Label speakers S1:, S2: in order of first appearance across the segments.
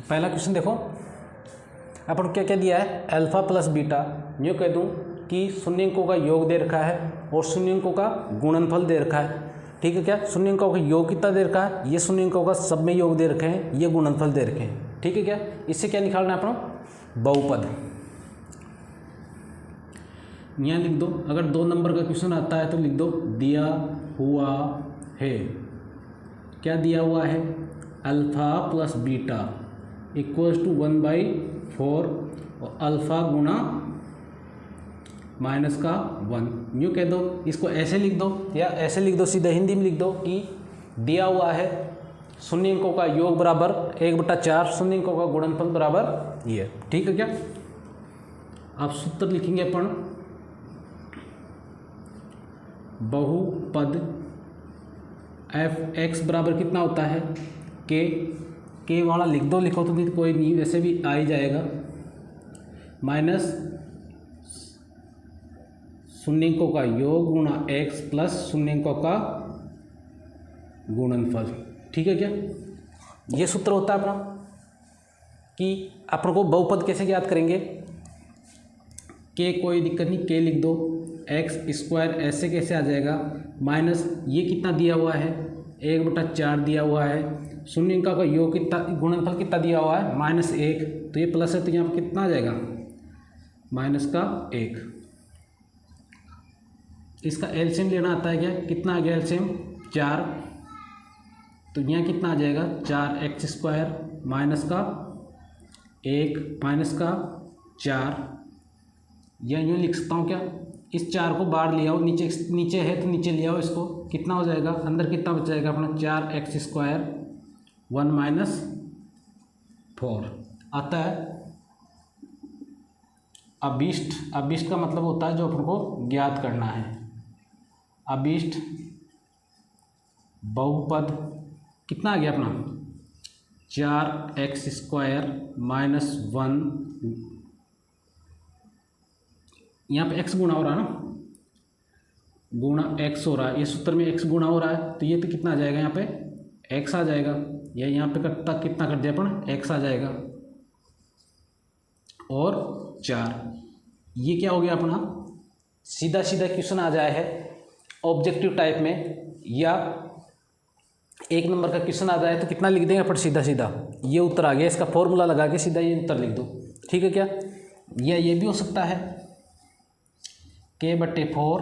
S1: पहला क्वेश्चन देखो, अपन क्या क्या दिया है, अल्फा प्लस बीटा, यूँ कह दूँ कि शून्यंकों का योग दे रखा है और शून्यंकों का गुणनफल दे रखा है। ठीक है, क्या शून्यंकों का योग कितना दे रखा है, ये शून्यंकों का सब में योग दे रखे हैं, ये गुणनफल दे रखे हैं। ठीक है, क्या इससे क्या निकालना है अपना, बहुपद। यहाँ लिख दो, अगर 2 नंबर का क्वेश्चन आता है तो लिख दो दिया हुआ है, क्या दिया हुआ है, alpha plus beta equals to 1/4 और अल्फा गुणा माइनस का 1। यूँ कह दो, इसको ऐसे लिख दो या ऐसे लिख दो, सीधा हिंदी में लिख दो कि दिया हुआ है शून्यंकों का योग बराबर 1/4, शून्यंकों का गुणनफल बराबर ये। ठीक है, क्या आप सूत्र लिखेंगे अपन, बहुपद f(x) बराबर कितना होता है, के वाला लिख दो, लिखो तो भी कोई नहीं, वैसे भी आ ही जाएगा, माइनस शून्यंकों का योग गुणा x प्लस शून्यंकों का गुणनफल। ठीक है, क्या ये सूत्र होता है अपना कि अपन को बहुपद कैसे ज्ञात करेंगे, के कोई दिक्कत नहीं, के लिख दो, x² ऐसे कैसे आ जाएगा, माइनस ये कितना दिया हुआ है 1/4 दिया हुआ है, शून्यंकों का योग कितना, गुणनफल कितना दिया हुआ है -1, तो ये प्लस है तो यहाँ पर कितना आ जाएगा -1। इसका एलसीएम लेना आता है क्या, कितना आ गया एलसीएम 4, तो यहाँ कितना आ जाएगा 4x² माइनस का 1 माइनस का 4, या यूँ लिख सकता हूँ क्या, इस 4 को बाहर ले आओ, नीचे है तो नीचे ले आओ इसको, कितना हो जाएगा, अंदर कितना बच जाएगा अपना 4x² 1 - 4 आता है अभिष्ट। अभिष्ट का मतलब होता है जो अपन को ज्ञात करना है, अभिष्ट बहुपद कितना आ गया अपना 4x² - 1, यहाँ पे x गुणा हो रहा है ना, गुणा x हो रहा है, ये सूत्र में x गुणा हो रहा है, तो ये तो कितना आ जाएगा यहाँ पे x आ जाएगा, या यहाँ पे कितना कर दिया अपन x आ जाएगा और 4। ये क्या हो गया अपना, सीधा सीधा क्वेश्चन आ जाए है ऑब्जेक्टिव टाइप में, या 1 नंबर का क्वेश्चन आ जाए तो कितना लिख देंगे अपन, सीधा सीधा ये उत्तर आ गया, इसका फॉर्मूला लगा के सीधा ये उत्तर लिख दो। ठीक है, क्या या ये भी हो सकता है k/4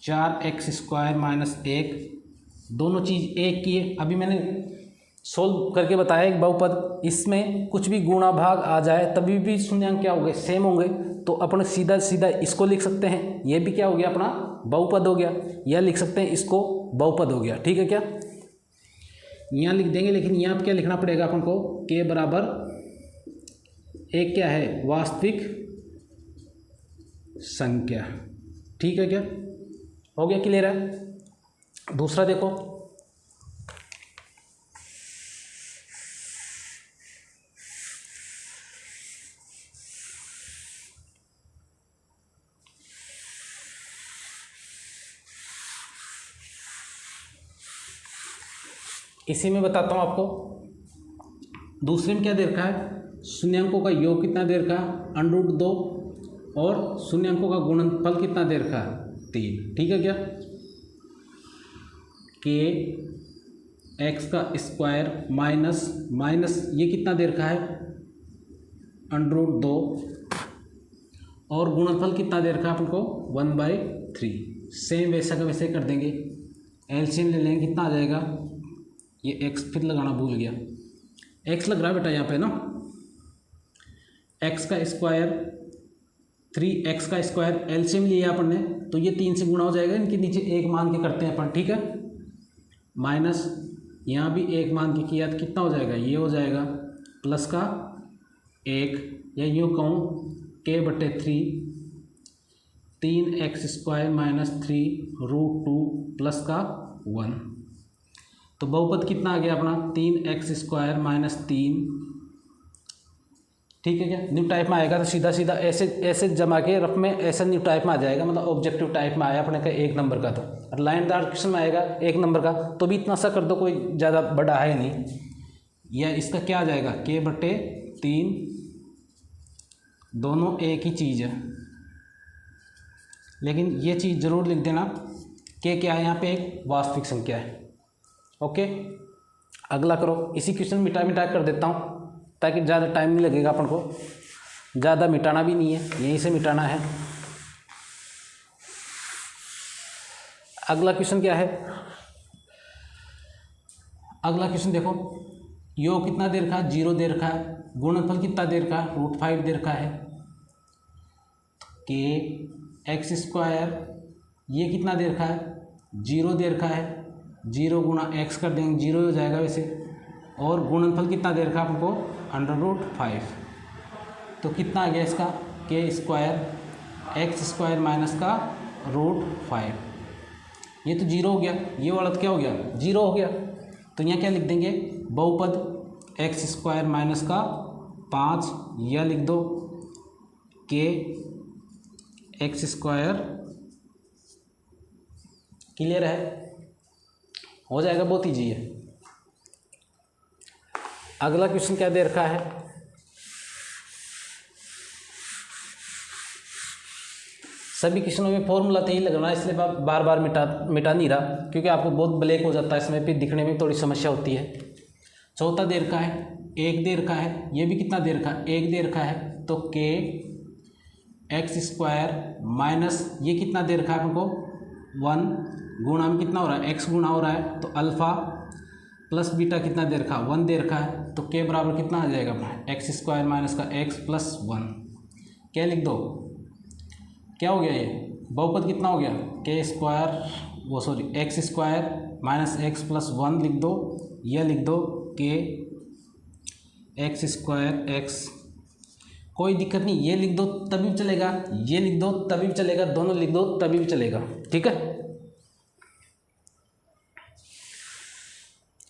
S1: 4x² - 1, दोनों चीज़ एक की है। अभी मैंने सोल्व करके बताया एक बहुपद, इसमें कुछ भी गुणा भाग आ जाए तभी भी शून्यांक क्या हो गए, सेम होंगे, तो अपन सीधा सीधा इसको लिख सकते हैं, ये भी क्या हो गया अपना बहुपद हो गया, या लिख सकते हैं इसको बहुपद हो गया। ठीक है, क्या यहाँ लिख देंगे, लेकिन यहाँ पर क्या लिखना पड़ेगा अपन को, k बराबर एक क्या है वास्तविक संख्या। ठीक है, क्या हो गया, क्लियर है। दूसरा देखो, इसी में बताता हूँ आपको, दूसरे में क्या दे रखा है, शून्यंकों का योग कितना दे रखा है √2 और शून्यंकों का गुणनफल कितना दे रखा है 3। ठीक है, क्या kx² माइनस ये कितना दे रखा है √2 और गुणनफल कितना दे रखा है अपन को 1/3। सेम वैसा का वैसे कर देंगे, एलसीएम ले लेंगे, कितना आ जाएगा, ये x फिर लगाना भूल गया, x लग रहा है बेटा यहाँ पे ना, x² 3x² एलसीएम लिया अपन ने, तो ये 3 से गुणा हो जाएगा, इनके नीचे 1 मान के करते हैं अपन। ठीक है, माइनस यहाँ भी 1 मान के किया तो कितना हो जाएगा, ये हो जाएगा प्लस का 1, या यूँ कहूँ k/3 3x² - 3 √2 प्लस का 1, तो बहुपद कितना आ गया अपना 3x² - 3। ठीक है, क्या न्यू टाइप में आएगा तो सीधा सीधा ऐसे ऐसे जमा के रफ में ऐसा न्यू टाइप में आ जाएगा, मतलब ऑब्जेक्टिव टाइप में आया अपने का 1 नंबर का, तो और लाइनदार क्वेश्चन में आएगा 1 नंबर का, तो भी इतना सा कर दो, कोई ज़्यादा बड़ा है नहीं, या इसका क्या आ जाएगा k/3, दोनों एक ही चीज़ है, लेकिन ये चीज़ ज़रूर लिख देना k क्या है यहाँ पे, एक वास्तविक संख्या है। ओके, अगला करो। इसी क्वेश्चन मिटा कर देता हूँ ताकि ज़्यादा टाइम नहीं लगेगा अपन को, ज़्यादा मिटाना भी नहीं है, यहीं से मिटाना है। अगला क्वेश्चन क्या है, अगला क्वेश्चन देखो, योग कितना दे रखा है, 0 दे रखा है, गुणनफल कितना दे रखा है, √5 दे रखा है, kx², ये कितना दे रखा है, 0 दे रखा है, 0 गुणा x कर देंगे 0 हो जाएगा वैसे, और गुणनफल कितना दे रखा है आपको, √5, तो कितना आ गया इसका, k² x² माइनस का √5, ये तो 0 हो गया, ये वाला तो क्या हो गया, 0 हो गया, तो यहाँ क्या लिख देंगे, बहुपद x² माइनस का 5, या लिख दो kx², क्लियर है, हो जाएगा, बहुत ईजी है। अगला क्वेश्चन क्या दे रखा है, सभी क्वेश्चनों में फॉर्मूला तो ही लगाना है, इसलिए बार बार मिटा नहीं रहा, क्योंकि आपको बहुत ब्लैक हो जाता है इसमें, फिर दिखने में थोड़ी समस्या होती है। चौथा दे रखा है, 1 दे रखा है, ये भी कितना दे रखा है, 1 दे रखा है, तो kx² माइनस ये कितना दे रखा है आपको, 1 गुणा में कितना हो रहा है, x गुणा हो रहा है, तो अल्फ़ा प्लस बीटा कितना दे रखा है, 1 दे रखा है, तो k बराबर कितना आ जाएगा अपना, x² माइनस का x प्लस 1, क्या लिख दो, क्या हो गया ये, बहुपद कितना हो गया, x² माइनस x प्लस 1 लिख दो, यह लिख दो kx², कोई दिक्कत नहीं, ये लिख दो तभी भी चलेगा, ये लिख दो तभी भी चलेगा, दोनों लिख दो तभी भी चलेगा, ठीक है।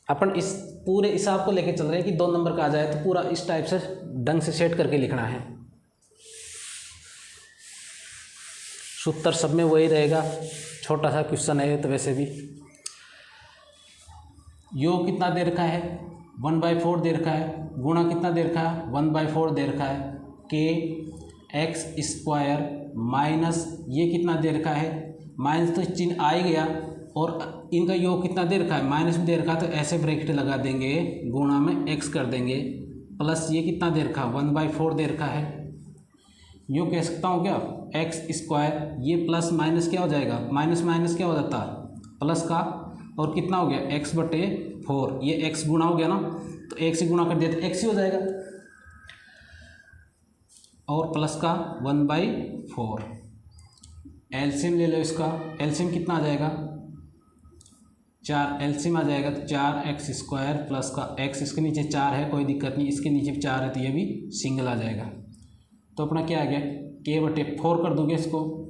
S1: अपन इस पूरे हिसाब को लेके चल रहे हैं कि 2 नंबर का आ जाए, तो पूरा इस टाइप से ढंग से सेट करके लिखना है, सूत्र सब में वही रहेगा, छोटा सा क्वेश्चन है तो वैसे भी। योग कितना दे रखा है, 1/4 दे रखा है, गुणा कितना दे रखा है, 1/4 दे रखा है, kx² माइनस ये कितना दे रखा है, माइनस तो चिन्ह आ ही गया, और इनका योग कितना दे रखा है, माइनस में दे रखा है, तो ऐसे ब्रैकेट लगा देंगे, गुणा में x कर देंगे, प्लस ये कितना दे रखा है, 1/4 दे रखा है, यूँ कह सकता हूँ क्या, x², ये प्लस माइनस क्या हो जाएगा, माइनस माइनस क्या हो जाता है प्लस का, और कितना हो गया, x/4, ये x गुणा हो गया ना, तो एक से गुणा कर दिया तो x ही हो जाएगा, और प्लस का 1/4, एलसीएम ले लो इसका, एलसीएम कितना आ जाएगा, 4, एलसीएम आ जाएगा, तो 4x² प्लस का x, इसके नीचे 4 है कोई दिक्कत नहीं, इसके नीचे 4 है तो ये भी सिंगल आ जाएगा, तो अपना क्या आ गया, k/4 कर दोगे इसको,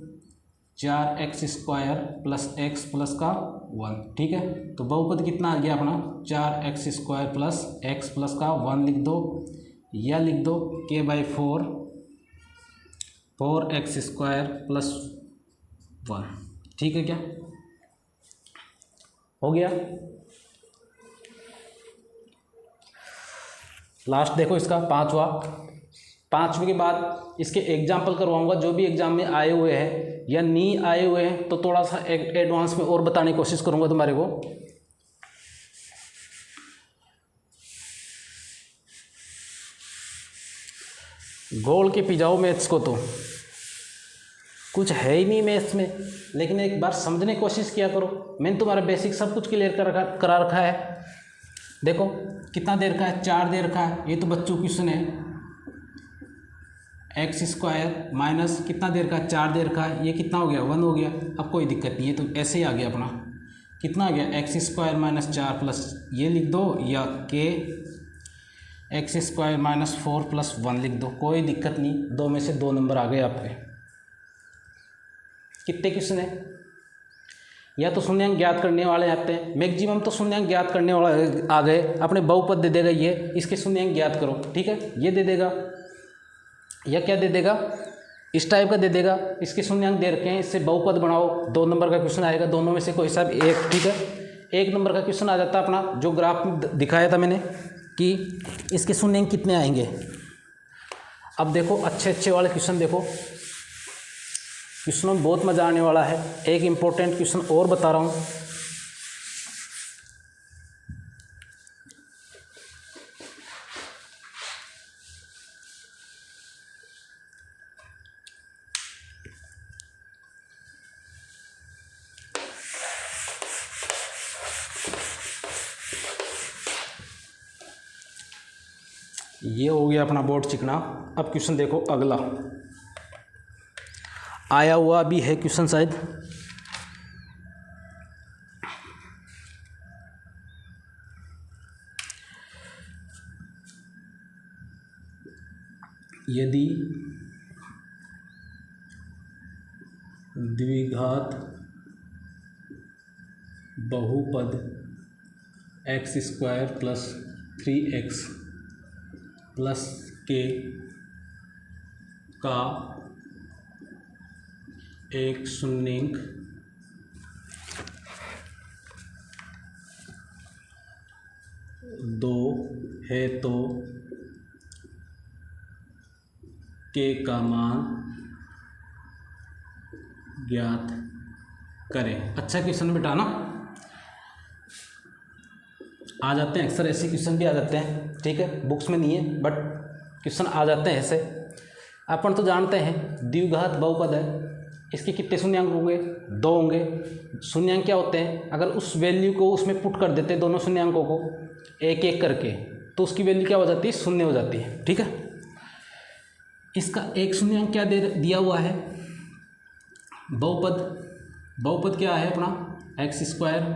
S1: 4x² प्लस x प्लस का 1, ठीक है। तो बहुपद कितना आ गया अपना, 4x² प्लस x प्लस का 1 लिख दो, या लिख दो k/4 4x² प्लस 1, ठीक है, क्या हो गया। लास्ट देखो इसका पाँचवें के बाद इसके एग्जाम्पल करवाऊंगा, जो भी एग्जाम में आए हुए हैं या नहीं आए हुए हैं, तो थोड़ा सा एडवांस में और बताने की कोशिश करूंगा तुम्हारे को। गोल के पिजाओ मैथ्स को, तो कुछ है ही नहीं मैथ्स में, लेकिन एक बार समझने की कोशिश किया करो। मैंने तुम्हारा बेसिक सब कुछ क्लियर करा रखा है। देखो कितना दे रखा है, 4 दे रखा है, ये तो बच्चों क्वेश्चन है। x² माइनस कितना दे रखा है, 4 दे रखा है, ये कितना हो गया, 1 हो गया। अब कोई दिक्कत नहीं, ये तो ऐसे ही आ गया अपना, कितना आ गया, x² माइनस 4 प्लस ये लिख दो, या k x² माइनस 4 प्लस 1 लिख दो, कोई दिक्कत नहीं। 2 में से 2 नंबर आ गए आपके। कितने क्वेश्चन है, या तो शून्यांक ज्ञात करने वाले आते हैं, मैक्सिमम तो शून्यांक ज्ञात करने वाले आ गए। अपने बहुपद दे देगा ये, इसके शून्यांक ज्ञात करो, ठीक है, ये दे देगा, या क्या दे देगा, इस टाइप का दे देगा, इसके शून्यांक दे रखे हैं, इससे बहुपद बनाओ। 2 नंबर का क्वेश्चन आएगा, दोनों में से कोई सा एक, ठीक है। 1 नंबर का क्वेश्चन आ जाता है अपना, जो ग्राफ में दिखाया था मैंने, कि इसके शून्यांक कितने आएंगे। अब देखो अच्छे अच्छे वाले क्वेश्चन देखो, क्वेश्चनों में बहुत मज़ा आने वाला है। एक इम्पोर्टेंट क्वेश्चन और बता रहा हूँ। ये हो गया अपना बोर्ड चिकना। अब क्वेश्चन देखो अगला आया हुआ भी है क्वेश्चन शायद। यदि द्विघात बहुपद x² + 3x + k का एक शून्यांक दो है तो k का मान ज्ञात करें। अच्छा क्वेश्चन बेटा ना, आ जाते हैं अक्सर ऐसे क्वेश्चन भी आ जाते हैं, ठीक है, बुक्स में नहीं है बट क्वेश्चन आ जाते हैं ऐसे। अपन तो जानते हैं द्विघात बहुपद है, इसके कितने शून्यांक होंगे, 2 होंगे। शून्यांक क्या होते हैं, अगर उस वैल्यू को उसमें पुट कर देते हैं दोनों शून्यांकों को एक एक करके, तो उसकी वैल्यू क्या हो जाती है, 0 हो जाती है, ठीक है। इसका एक शून्यांक क्या दिया हुआ है, बहुपद क्या है अपना x²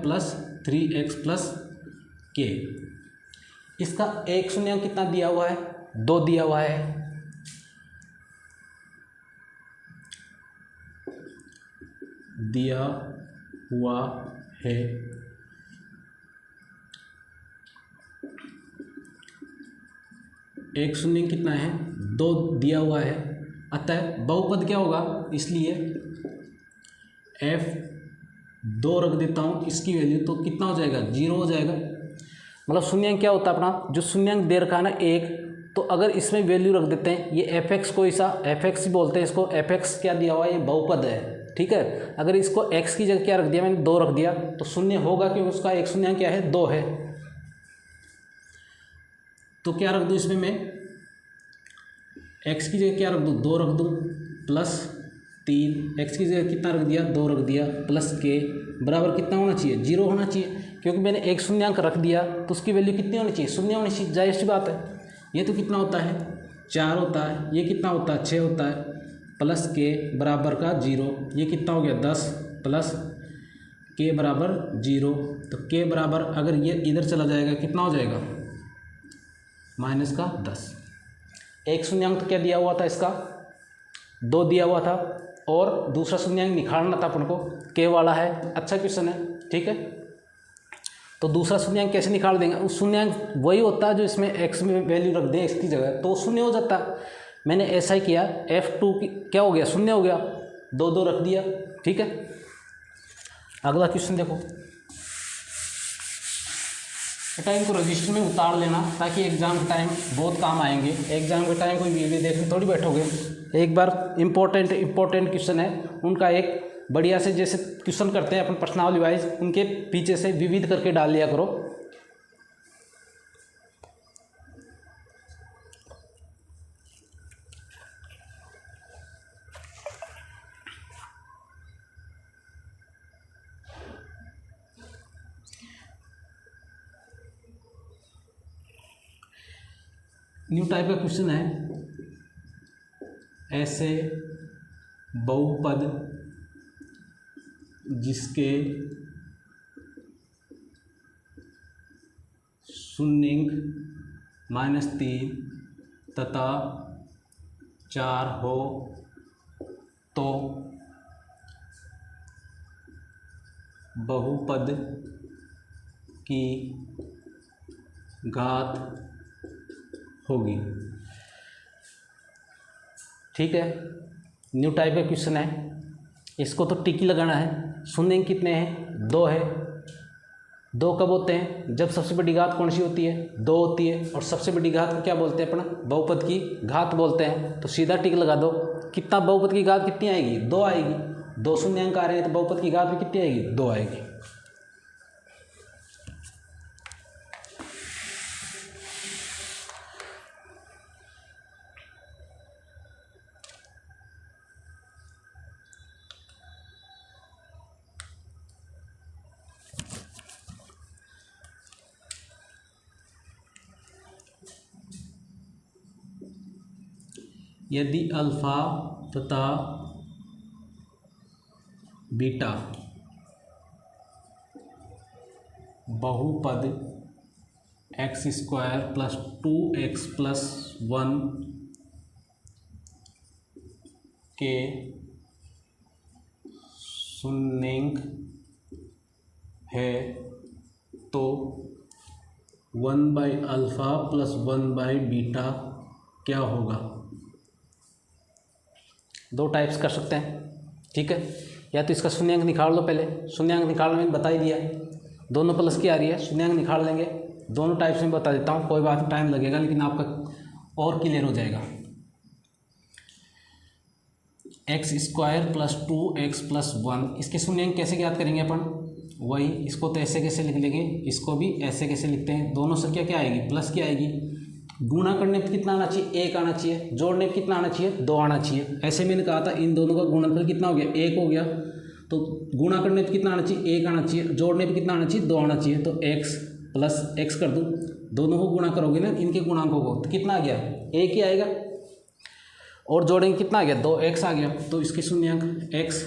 S1: + 3x + k। इसका एक शून्यांक कितना दिया हुआ है, 2 दिया हुआ है। एक शून्य कितना है, 2 दिया हुआ है। अतः बहुपद क्या होगा, इसलिए f2 रख देता हूँ, इसकी वैल्यू तो कितना हो जाएगा, 0 हो जाएगा। मतलब शून्यांक क्या होता है अपना, जो शून्यांक दे रखा है ना 1, तो अगर इसमें वैल्यू रख देते हैं, ये fx को ऐसा fx बोलते हैं इसको, fx क्या दिया हुआ है, ये बहुपद है, ठीक है। अगर इसको x की जगह क्या रख दिया, मैंने 2 रख दिया, तो 0 होगा क्योंकि उसका एक शून्यांक क्या है, 2 है। तो क्या रख दूँ इसमें मैं, x की जगह क्या रख दूँ, 2 रख दूँ, +3, x की जगह कितना रख दिया, 2 रख दिया, +k बराबर कितना होना चाहिए, 0 होना चाहिए, क्योंकि मैंने एक शून्यांक रख दिया तो उसकी वैल्यू कितनी होनी चाहिए, 0 होनी चाहिए, जाहिर सी बात है। ये तो कितना होता है, 4 होता है, ये कितना होता है, 6 होता है, +k बराबर का 0, ये कितना हो गया 10 +k बराबर 0। तो k बराबर अगर ये इधर चला जाएगा कितना हो जाएगा, -10। एक शून्यांक क्या दिया हुआ था इसका, 2 दिया हुआ था, और दूसरा शून्यांक निकालना था अपन को, k वाला है। अच्छा क्वेश्चन है, ठीक है। तो दूसरा शून्यांक कैसे निकाल देंगे, उस शून्यांक वही होता है जो इसमें x में वैल्यू रख दें x की जगह, तो 0 हो जाता। मैंने ऐसा ही किया, f2 की क्या हो गया, 0 हो गया, 2 रख दिया, ठीक है। अगला क्वेश्चन देखो बेटा, इनको रजिस्टर में उतार लेना ताकि एग्जाम के टाइम बहुत काम आएंगे। एग्जाम के टाइम कोई वीडियो देखने थोड़ी बैठोगे, एक बार इम्पोर्टेंट क्वेश्चन है उनका एक बढ़िया से जैसे क्वेश्चन करते हैं अपन पर्सनालिटी वाइज, उनके पीछे से विविध करके डाल लिया करो। न्यू टाइप का क्वेश्चन है, ऐसे बहुपद जिसके शून्यांक -3 तथा 4 हो तो बहुपद की घात होगी, ठीक है। न्यू टाइप का क्वेश्चन है, इसको तो टिक लगाना है। शून्यांक कितने हैं, 2 है, दो कब होते हैं? जब सबसे बड़ी घात कौन सी होती है? दो होती है। और सबसे बड़ी घात को क्या बोलते हैं अपना? बहुपद की घात बोलते हैं। तो सीधा टिक लगा दो। कितना बहुपद की घात कितनी आएगी? दो आएगी। दो शून्यांक आ रहे हैं तो बहुपद की घात भी कितनी आएगी? दो आएगी। यदि अल्फा तथा बीटा बहुपद x square plus 2x plus 1 के शून्यंक है तो 1/अल्फा प्लस 1/बीटा क्या होगा? दो टाइप्स कर सकते हैं, ठीक है। या तो इसका शून्यांक निकाल लो, पहले शून्यांक निकालने में बता ही दिया है, दोनों प्लस की आ रही है, शून्यांक निकाल लेंगे। दोनों टाइप्स में बता देता हूँ, कोई बात नहीं, टाइम लगेगा लेकिन आपका और क्लियर हो जाएगा। X square plus 2x plus 1, इसके शून्यांक कैसे ज्ञात करेंगे अपन? वही, इसको तो ऐसे कैसे लिख लेंगे, इसको भी ऐसे कैसे लिखते हैं। दोनों संख्या क्या आएगी? प्लस की आएगी। गुणा करने पर कितना आना चाहिए? 1 आना चाहिए। जोड़ने पर कितना आना चाहिए? 2 आना चाहिए। ऐसे मैंने कहा था इन दोनों का गुणनफल कितना हो गया? 1 हो गया। तो गुणा करने पर कितना आना चाहिए? 1 आना चाहिए। जोड़ने पर कितना आना चाहिए? 2 आना चाहिए। तो x प्लस x कर दूँ, दोनों को गुणा करोगे ना इनके गुणांकों को, तो कितना आ गया? 1 ही आएगा। और जोड़ेंगे कितना आ गया? 2x आ गया। तो इसके शून्यंक x,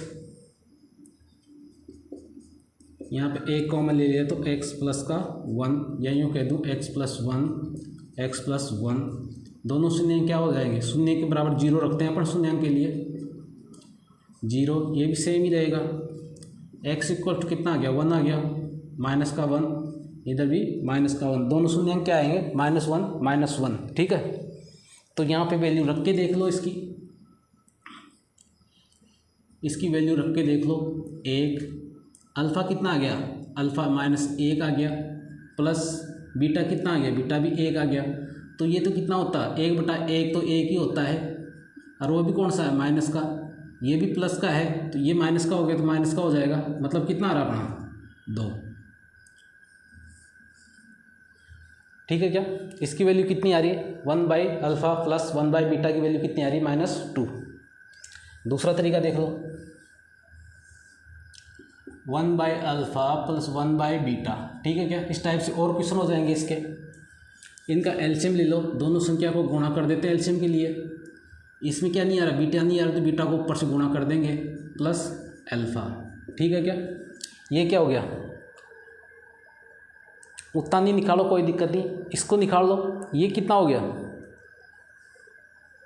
S1: यहाँ पे 1 कॉमन ले लिया तो x प्लस का 1, या यूँ कह दूँ x प्लस 1, x प्लस 1, दोनों शून्य क्या हो जाएंगे? शून्य के बराबर 0 रखते हैं अपन शून्यांक के लिए, 0, ये भी सेम ही रहेगा। x इक्वल टू कितना आ गया? 1 आ गया, माइनस का 1, इधर भी माइनस का 1, दोनों शून्यांक क्या आएंगे? -1 -1, ठीक है। तो यहाँ पे वैल्यू रख के देख लो, इसकी वैल्यू रख के देख लो। 1, अल्फ़ा कितना आ गया? अल्फ़ा -1 आ गया, प्लस बीटा कितना आ गया? बीटा भी 1 आ गया। तो ये तो कितना होता है? 1/1 तो 1 ही होता है, और वो भी कौन सा है? माइनस का। ये भी प्लस का है, तो ये माइनस का हो गया तो माइनस का हो जाएगा, मतलब कितना आ रहा अपना? 2, ठीक है क्या? इसकी वैल्यू कितनी आ रही है? 1/अल्फ़ा प्लस 1/बीटा की वैल्यू कितनी आ रही है? -2। दूसरा तरीका देख लो, 1/अल्फ़ा प्लस 1/बीटा, ठीक है क्या? इस टाइप से और क्वेश्चन हो जाएंगे इसके। इनका एलसीएम ले लो, दोनों संख्या को गुणा कर देते हैं एलसीएम के लिए। इसमें क्या नहीं आ रहा? बीटा नहीं आ रहा, तो बीटा को ऊपर से गुणा कर देंगे प्लस अल्फ़ा, ठीक है क्या? ये क्या हो गया? उतना नहीं निकालो, कोई दिक्कत नहीं, इसको निकाल लो। ये कितना हो गया?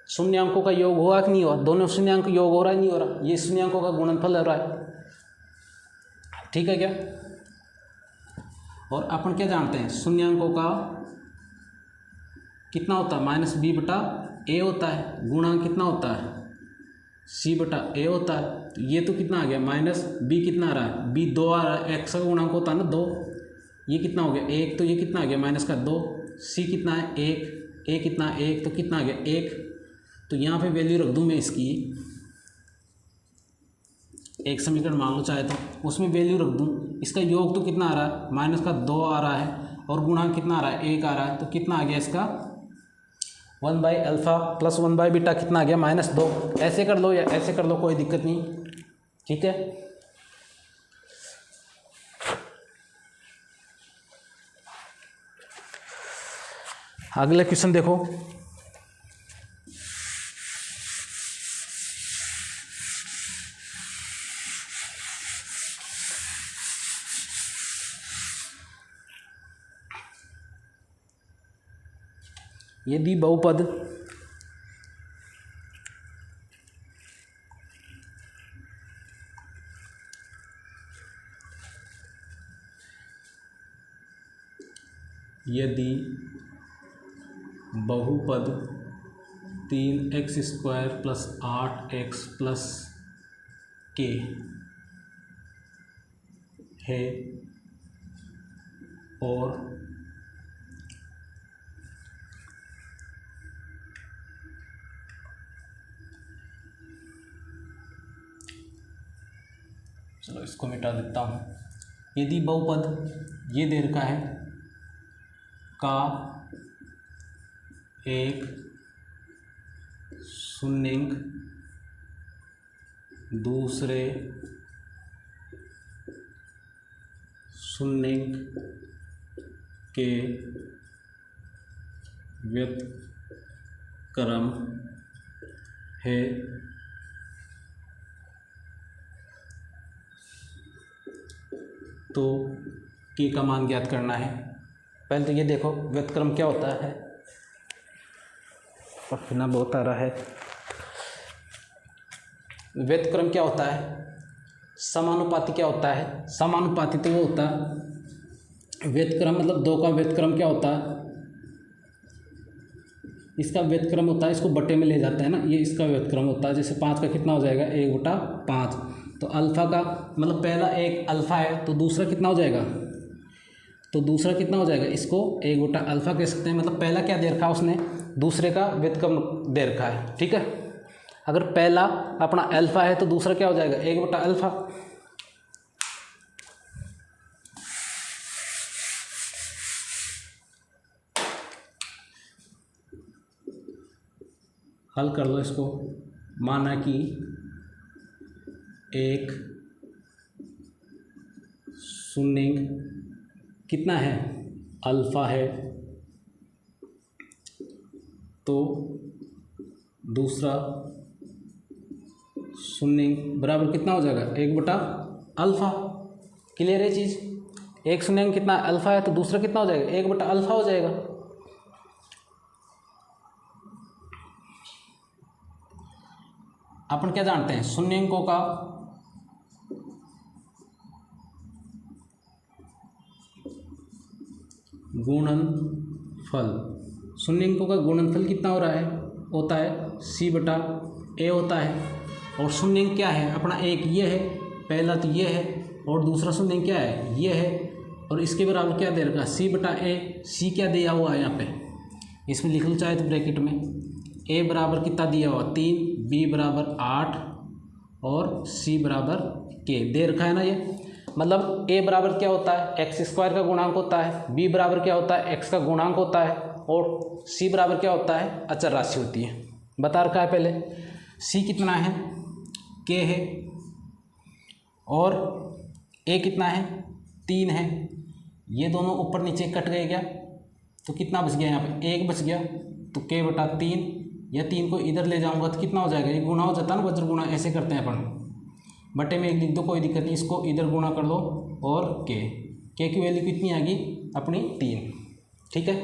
S1: शून्यांकों का योग हुआ कि नहीं हुआ? दोनों शून्यांक योग हो रहा है, नहीं हो रहा? ये शून्यांकों का गुणनफल हो रहा है, ठीक है क्या? और अपन क्या जानते हैं? शून्यांकों का कितना होता है? -b/a होता है। गुणा कितना होता है? c/a होता है। तो ये तो कितना आ गया? -b कितना आ रहा है? b 2 आ रहा है, x का गुणांक होता है ना 2, ये कितना हो गया? 1, तो ये कितना आ गया? -2, c कितना है? 1, a कितना है? 1, तो कितना आ गया? 1। तो यहाँ पे वैल्यू रख दूँ मैं इसकी, एक समीकरण मान लो चाहे तो, उसमें वैल्यू रख दूँ। इसका योग तो कितना आ रहा है? -2 आ रहा है, और गुणांक कितना आ रहा है? 1 आ रहा है। तो कितना आ गया इसका? 1/अल्फ़ा प्लस 1/बीटा कितना आ गया? -2। ऐसे कर लो या ऐसे कर लो, कोई दिक्कत नहीं, ठीक है। अगला क्वेश्चन देखो, यदि बहुपद यदि बहुपद 3x² plus 8x plus k है और चलो इसको मिटा देता हूँ। यदि बहुपद ये दे रखा है का एक शून्यंक दूसरे शून्यंक के व्युत्क्रम है तो के का मान ज्ञात करना है। पहले तो ये देखो व्युत्क्रम क्या होता है, पसीना बहुत आ रहा है। व्युत्क्रम क्या होता है, समानुपाती क्या होता है, समानुपाती तो वो होता है व्युत्क्रम मतलब दो का व्युत्क्रम क्या होता है, इसका व्युत्क्रम होता है, इसको बटे में ले जाता है ना, ये इसका व्युत्क्रम होता है। जैसे 5 का कितना हो जाएगा 1/5, तो अल्फ़ा का मतलब पहला एक अल्फ़ा है तो दूसरा कितना हो जाएगा, तो दूसरा कितना हो जाएगा, इसको 1/अल्फ़ा कह सकते हैं। मतलब पहला क्या दे रखा है उसने, दूसरे का व्युत्क्रम दे रखा है, ठीक है। अगर पहला अपना अल्फ़ा है तो दूसरा क्या हो जाएगा 1/अल्फ़ा। हल कर लो इसको। माना कि एक शून्यंक कितना है, अल्फ़ा है, तो दूसरा शून्यंक बराबर कितना हो जाएगा 1/अल्फ़ा। क्लियर है चीज़। एक शून्यंक कितना अल्फ़ा है तो दूसरा कितना हो जाएगा 1/अल्फ़ा हो जाएगा। अपन क्या जानते हैं, शून्यंकों का गुणनफल, शून्यंकों का गुणनफल कितना हो रहा है, होता है c/a होता है। और शून्यंक क्या है अपना, एक ये है, पहला तो ये है, और दूसरा शून्यंक क्या है ये है, और इसके बराबर क्या दे रखा c/a। c क्या दिया हुआ है यहाँ पे, इसमें लिख लो चाहे तो ब्रैकेट में। a बराबर कितना दिया हुआ 3, b बराबर 8 और c बराबर k दे रखा है ना। ये मतलब a बराबर क्या होता है x² का गुणांक होता है, b बराबर क्या होता है x का गुणांक होता है, और c बराबर क्या होता है अचर राशि होती है। बता रखा है पहले। c कितना है k है, और a कितना है 3 है। ये दोनों ऊपर नीचे कट गए क्या, तो कितना बच गया यहाँ पे 1 बच गया, तो k/3 या 3 को इधर ले जाऊंगा तो कितना हो जाएगा, ये गुना हो जाता है ना, वज्र गुणा ऐसे करते हैं अपन, बटे में 1 लिख दो कोई दिक्कत नहीं, इसको इधर गुणा कर दो, और k की वैल्यू कितनी आ गई अपनी 3, ठीक है।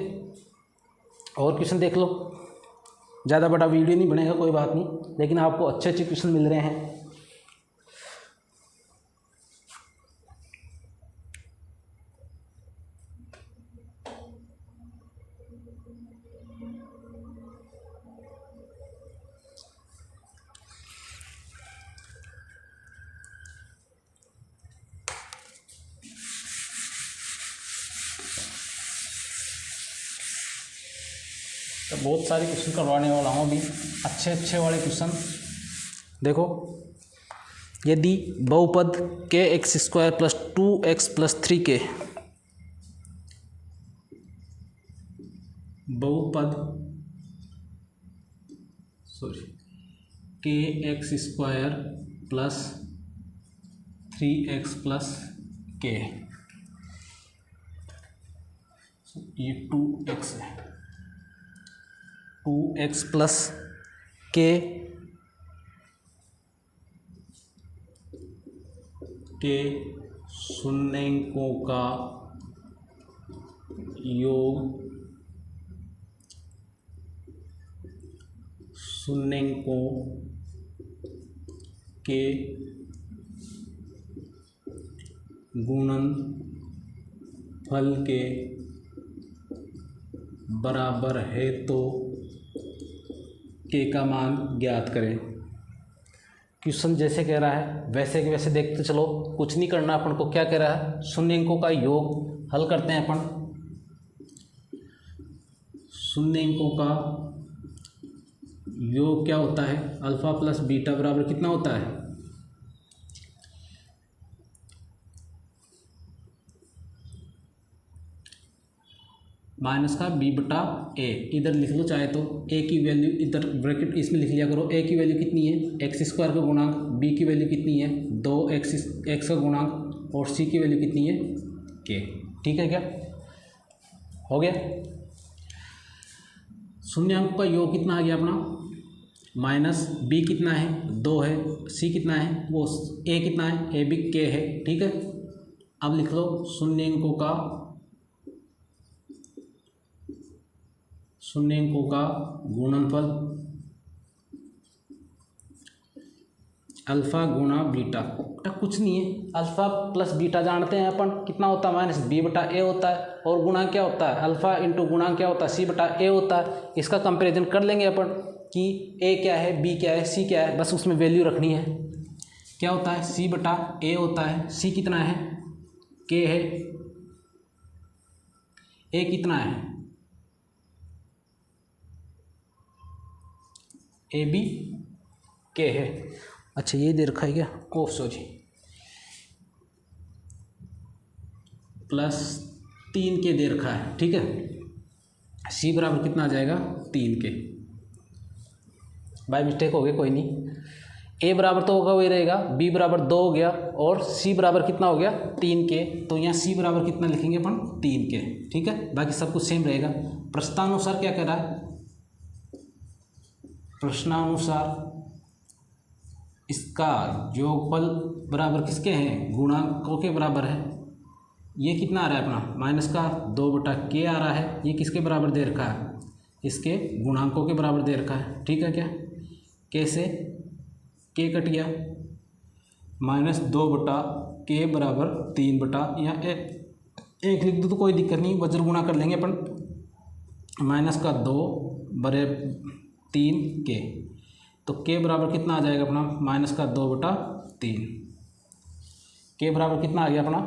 S1: और क्वेश्चन देख लो, ज़्यादा बड़ा वीडियो नहीं बनेगा कोई बात नहीं, लेकिन आपको अच्छे अच्छे क्वेश्चन मिल रहे हैं। तो बहुत सारे क्वेश्चन करवाने वाला हूँ अभी, अच्छे अच्छे वाले क्वेश्चन। देखो, यदि बहुपद kx² + 2x + 3k, बहुपद kx² + 3x + k, ये 2x है, 2x + k के शून्यंकों का योग शून्यंकों के गुणनफल के बराबर है तो k का मान ज्ञात करें। क्वेश्चन जैसे कह रहा है वैसे के वैसे देखते चलो, कुछ नहीं करना अपन को। क्या कह रहा है, शून्य अंकों का योग हल करते हैं अपन। शून्य अंकों का योग क्या होता है, अल्फा प्लस बीटा बराबर कितना होता है, माइनस का बी बटा ए। इधर लिख लो चाहे तो, ए की वैल्यू इधर ब्रैकेट इसमें लिख लिया करो। ए की वैल्यू कितनी है, एक्स स्क्वायर का गुणांक, बी की वैल्यू कितनी है 2x का गुणांक, और सी की वैल्यू कितनी है के। ठीक है, क्या हो गया। शून्यांक का योग कितना आ गया अपना, माइनस बी कितना है 2 है, सी कितना है वो ए कितना है, ए बी के है। ठीक है, अब लिख लो शून्यांकों का गुणनफल अल्फा गुणा बीटा। कुछ नहीं है, अल्फा प्लस बीटा जानते हैं अपन कितना होता है, माइनस बी बटा ए होता है, और गुणांक क्या होता है, अल्फा इंटू गुणांक क्या होता है, सी बटा ए होता है। इसका कंपैरिजन कर लेंगे अपन कि ए क्या है, बी क्या है, सी क्या है, बस उसमें वैल्यू रखनी है। क्या होता है, सी बटा ए होता है, सी कितना है के है, ए कितना है ए बी के है। अच्छा ये दे रखा है क्या, ओफ सॉरी, +3 के दे रखा है। ठीक है, सी बराबर कितना आ जाएगा 3 के, बाय मिस्टेक हो गया कोई नहीं। ए बराबर तो होगा वही रहेगा, बी बराबर 2 हो गया, और सी बराबर कितना हो गया 3 के। तो यहाँ सी बराबर कितना लिखेंगे अपन 3 के। ठीक है, बाकी सब कुछ सेम रहेगा। प्रश्नानुसार क्या कह रहा है, प्रश्नानुसार इसका योगफल बराबर किसके हैं, गुणांकों के बराबर है। ये कितना आ रहा है अपना, माइनस का 2 बटा के आ रहा है, ये किसके बराबर दे रखा है, इसके गुणांकों के बराबर दे रखा है। ठीक है, क्या कैसे, के कट गया, -2 बटा के बराबर 3 बटा, यहाँ एक लिख दो तो कोई दिक्कत नहीं, वज्र गुणा कर लेंगे अपन, -2 बटे 3 के। तो के बराबर कितना आ जाएगा अपना, -2 बटा 3, के बराबर कितना आ गया अपना